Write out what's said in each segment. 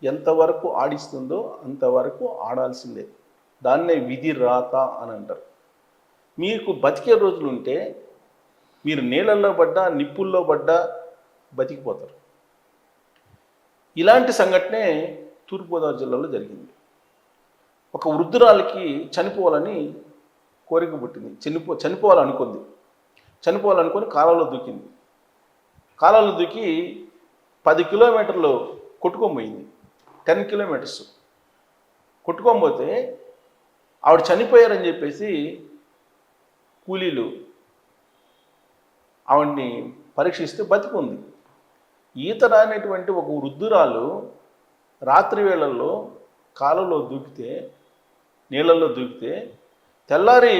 ఎంతవరకు ఆడిస్తుందో అంతవరకు ఆడాల్సిందే. దాన్నే విధి రాత అని అంటారు. మీకు బతికే రోజులుంటే మీరు నీళ్ళల్లో పడ్డా నిప్పుల్లో పడ్డా బతికిపోతారు. ఇలాంటి సంఘటనే తూర్పుగోదావరి జిల్లాలో జరిగింది. ఒక వృద్ధురాలికి చనిపోవాలని కోరిక పుట్టింది. చనిపోవాలనుకొని కాలంలో దూకింది. కాలంలో దూకి 10 కిలోమీటర్లు కొట్టుకోబోయింది. 10 కిలోమీటర్స్ కొట్టుకోబోతే ఆవిడ చనిపోయారని చెప్పేసి కూలీలు ఆవిడ్ని పరీక్షిస్తే బతికుంది. ఈత రానటువంటి ఒక వృద్ధురాలు రాత్రి వేళల్లో కాలంలో దూకితే, నీళ్ళల్లో దూకితే తెల్లారి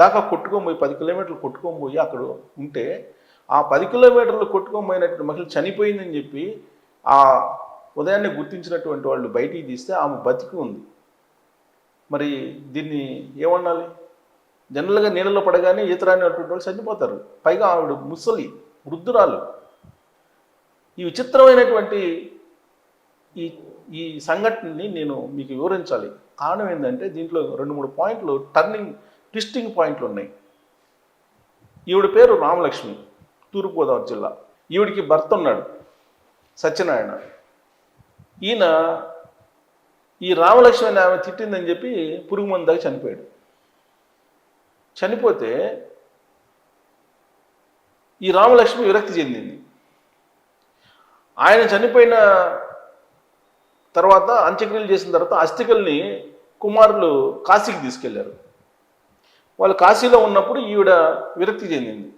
దాకా కొట్టుకోబోయి 10 కిలోమీటర్లు కొట్టుకోబోయి అక్కడ ఉంటే ఆ 10 కిలోమీటర్లు కొట్టుకోబోయినటువంటి మహిళ చనిపోయిందని చెప్పి ఆ ఉదయాన్నే గుర్తించినటువంటి వాళ్ళు బయటికి తీస్తే ఆమె బతికి ఉంది. మరి దీన్ని ఏమనాలి? జనరల్గా నీళ్ళలో పడగానే ఈత రానిటువంటి వాళ్ళు చనిపోతారు. పైగా ఆవిడ ముసలి వృద్ధురాలు. ఈ విచిత్రమైనటువంటి ఈ సంఘటనని నేను మీకు వివరించాలి. కారణం ఏంటంటే దీంట్లో 2-3 పాయింట్లు ట్విస్టింగ్ పాయింట్లు ఉన్నాయి. ఈవిడ పేరు రామలక్ష్మి, తూర్పుగోదావరి జిల్లా. ఈవిడికి భర్త ఉన్నాడు, సత్యనారాయణ. ఈయన ఈ రామలక్ష్మి అని ఆమె తిట్టిందని చెప్పి పురుగు మందు దాకా చనిపోయాడు. చనిపోతే ఈ రామలక్ష్మి విరక్తి చెందింది. ఆయన చనిపోయిన తర్వాత అంత్యక్రియలు చేసిన తర్వాత అస్థికల్ని కుమారులు కాశీకి తీసుకెళ్లారు. వాళ్ళు కాశీలో ఉన్నప్పుడు ఈవిడ విరక్తి చెందింది.